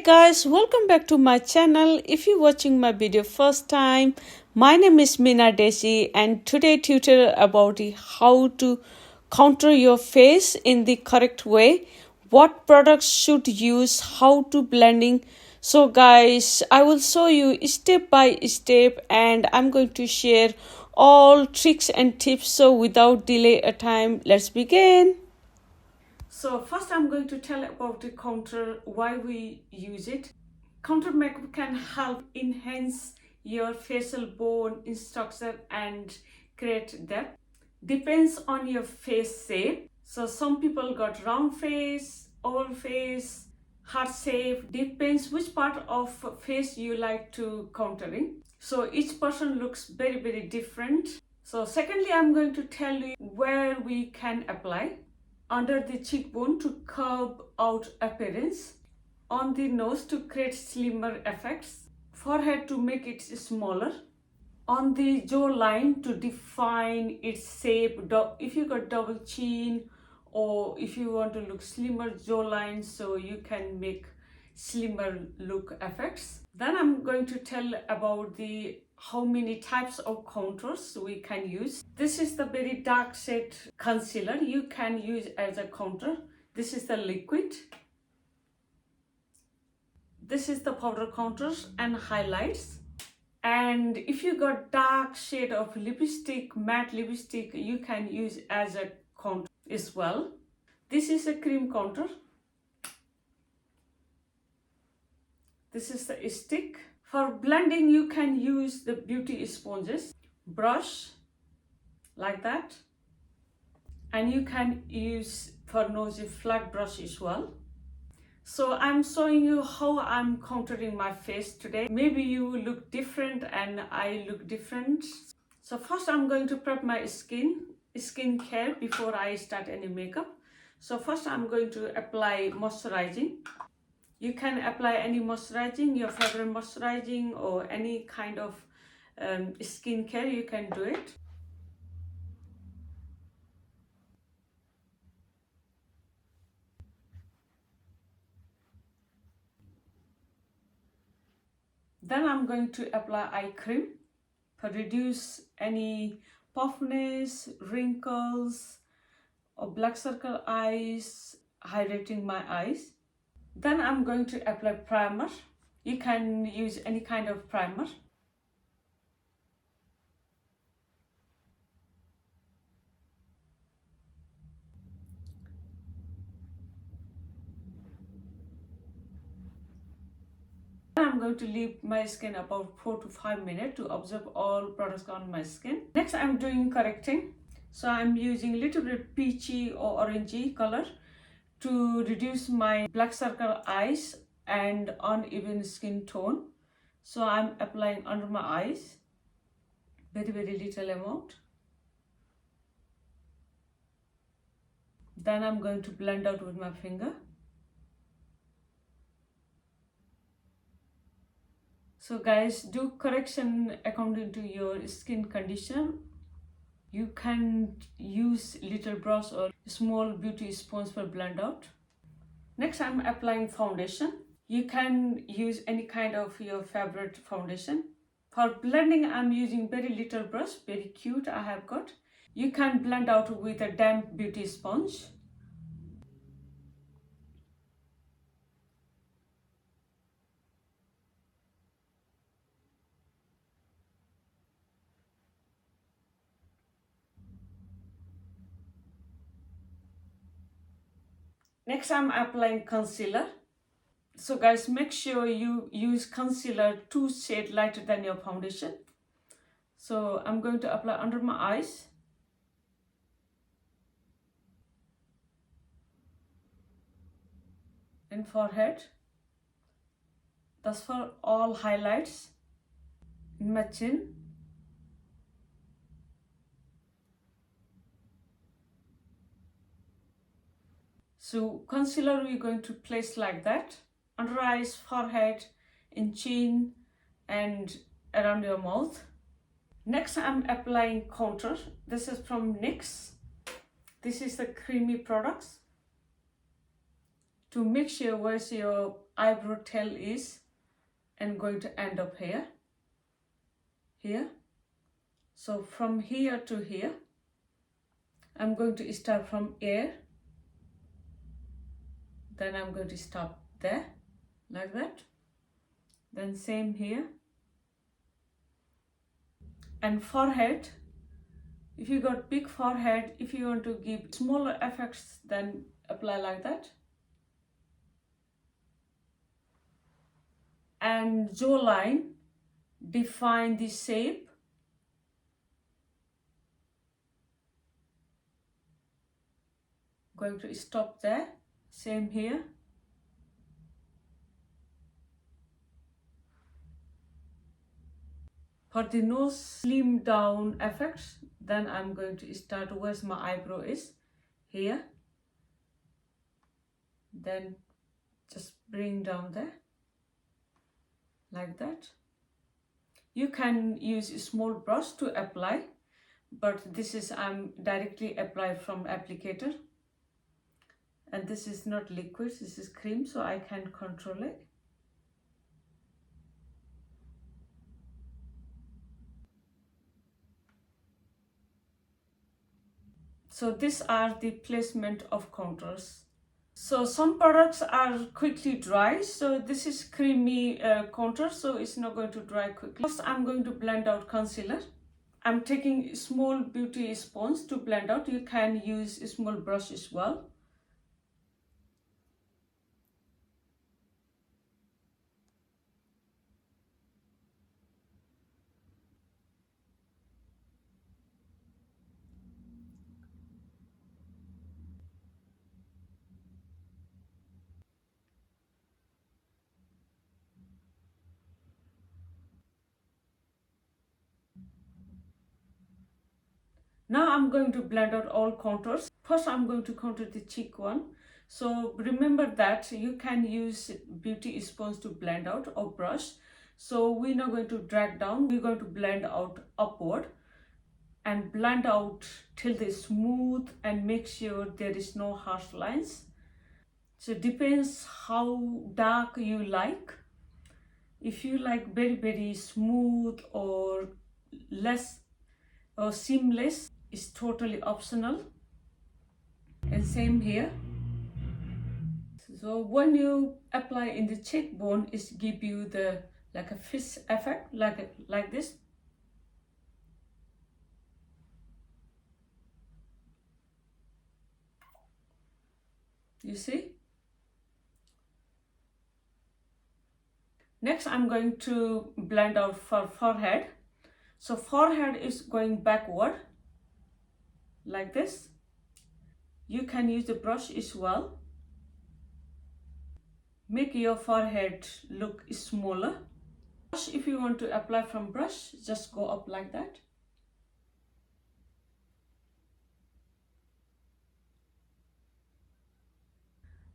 Guys, welcome back to my channel. If you're watching my video first time, my name is Meena Desi and today tutorial about how to contour your face in the correct way, what products should use, how to blending. So guys, I will show you step by step and I'm going to share all tricks and tips. So without delay a time, let's begin. So first I'm going to tell about the contour, why we use it. Contour makeup can help enhance your facial bone structure and create depth. Depends on your face shape. So some people got round face, oval face, heart shape. Depends which part of face you like to contouring. So each person looks very different. So secondly, I'm going to tell you where we can apply. Under the cheekbone to curve out appearance, on the nose to create slimmer effects, forehead to make it smaller, on the jawline to define its shape. If you got double chin or if you want to look slimmer jawline, so you can make slimmer look effects. Then I'm going to tell about the how many types of contours we can use. This is the very dark shade concealer you can use as a contour. This is the liquid. This is the powder contours and highlights. And if you got dark shade of lipstick, matte lipstick, you can use as a contour as well. This is a cream contour. This is the stick. For blending, you can use the beauty sponges, brush like that, and you can use for nose flat brush as well. So I'm showing you how I'm contouring my face today. Maybe you look different and I look different. So first I'm going to prep my skin care before I start any makeup. So first I'm going to apply moisturizing. You can apply any moisturizing, your favorite moisturizing or any kind of skincare, you can do it. Then I'm going to apply eye cream to reduce any puffiness, wrinkles or black circle eyes, hydrating my eyes. Then I'm going to apply primer. You can use any kind of primer. I'm going to leave my skin about 4 to 5 minutes to absorb all products on my skin. Next I'm doing correcting. So I'm using little bit peachy or orangey color to reduce my black circle eyes and uneven skin tone. So I'm applying under my eyes, very little amount. Then I'm going to blend out with my finger. So guys, do correction according to your skin condition. You can use little brush or small beauty sponge for blend out. Next I'm applying foundation. You can use any kind of your favorite foundation. For blending I'm using very little brush, very cute I have got. You can blend out with a damp beauty sponge. Next I'm applying concealer. So guys, make sure you use concealer 2 shades lighter than your foundation. So I'm going to apply under my eyes. And forehead. That's for all highlights. In my chin. So concealer we're going to place like that. Under eyes, forehead, in chin and around your mouth. Next I'm applying contour. This is from NYX. This is the creamy products. to make sure where your eyebrow tail is, and going to end up here. So from here to here, I'm going to start from here, then I'm going to stop there, like that. Then same here. And forehead, if you got big forehead, if you want to give smaller effects, then apply like that. And jawline, define the shape. Going to stop there, same here. For the nose slim down effects, then I'm going to start where my eyebrow is, here. Then just bring down there, like that. You can use a small brush to apply, but this is I'm directly apply from applicator. And this is not liquid, this is cream, so I can control it. So these are the placement of contours. So some products are quickly dry, so this is creamy contour, so it's not going to dry quickly. First I'm going to blend out concealer. I'm taking small beauty sponge to blend out. You can use a small brush as well. Now I'm going to blend out all contours. First I'm going to contour the cheek one. So remember that you can use beauty sponge to blend out or brush. So we're not going to drag down, we're going to blend out upward and blend out till they smooth and make sure there is no harsh lines. So it depends how dark you like. If you like very smooth or less or seamless, is totally optional. And same here. So when you apply in the cheekbone, it give you the like a fish effect, like this. You see? Next I'm going to blend out for forehead. So forehead is going backward, like this. You can use the brush as well. Make your forehead look smaller. If you want to apply from brush, just go up like that.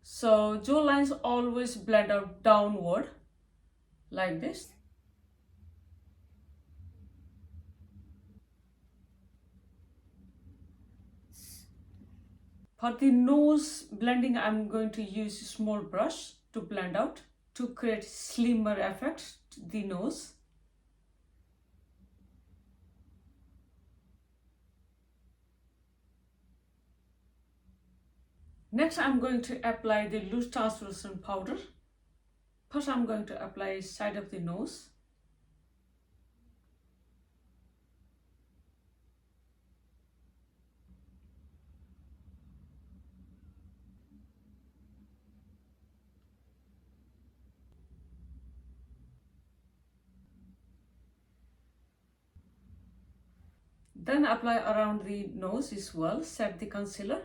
So jawlines always blend out downward, like this. For the nose blending, I'm going to use a small brush to blend out to create slimmer effect to the nose. Next, I'm going to apply the loose translucent powder. First, I'm going to apply side of the nose. Then apply around the nose as well, set the concealer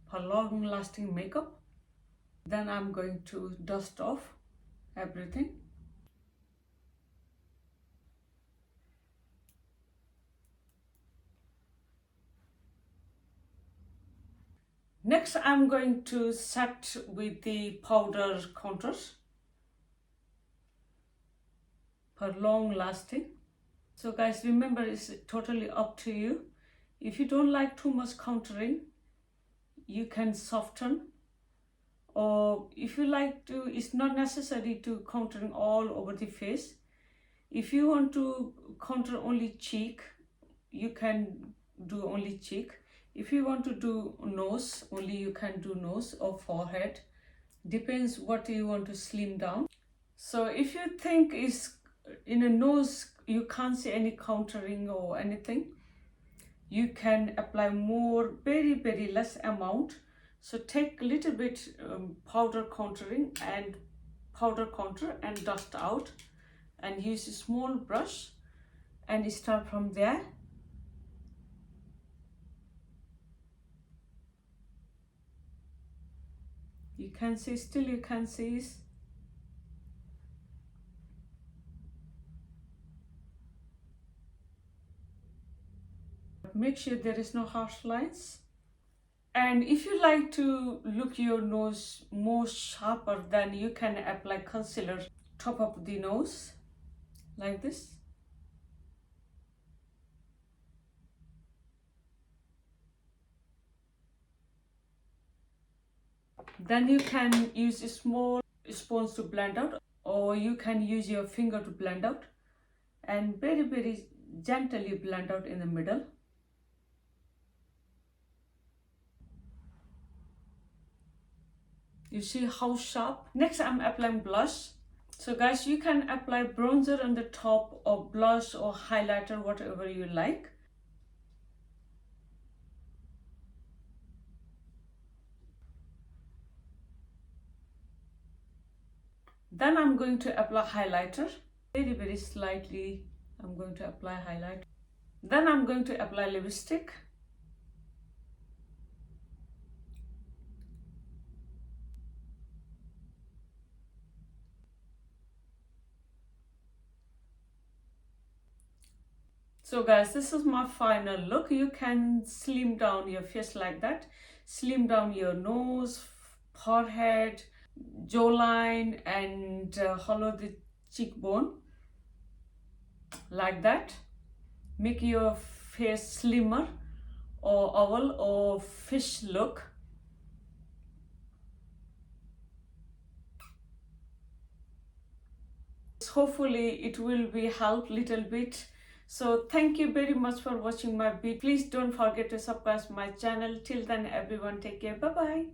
for long lasting makeup. Then I'm going to dust off everything. Next, I'm going to set with the powder contours for long lasting. So guys, remember, it's totally up to you. If you don't like too much contouring, you can soften Or if you like to, it's not necessary to contouring all over the face. If you want to contour only cheek, you can do only cheek. If you want to do nose, only you can do nose or forehead. Depends what you want to slim down. So if you think is in a nose you can't see any contouring or anything, you can apply more, very less amount. So take a little bit powder contouring and powder contour and dust out, and use a small brush and start from there. You can see, still you can see. Make sure there is no harsh lines. And if you like to look your nose more sharper, then you can apply concealer top of the nose like this. Then you can use a small sponge to blend out, or you can use your finger to blend out, and very gently blend out in the middle. You see how sharp? Next I'm applying blush. So guys, you can apply bronzer on the top, or blush or highlighter, whatever you like. Then I'm going to apply highlighter. Very slightly I'm going to apply highlight. Then I'm going to apply lipstick. So guys, this is my final look. You can slim down your face like that. Slim down your nose, forehead, jawline, and hollow the cheekbone like that. Make your face slimmer or oval or fish look. Hopefully it will be help little bit. So thank you very much for watching my video. Please don't forget to subscribe my channel. Till then everyone, take care. Bye bye.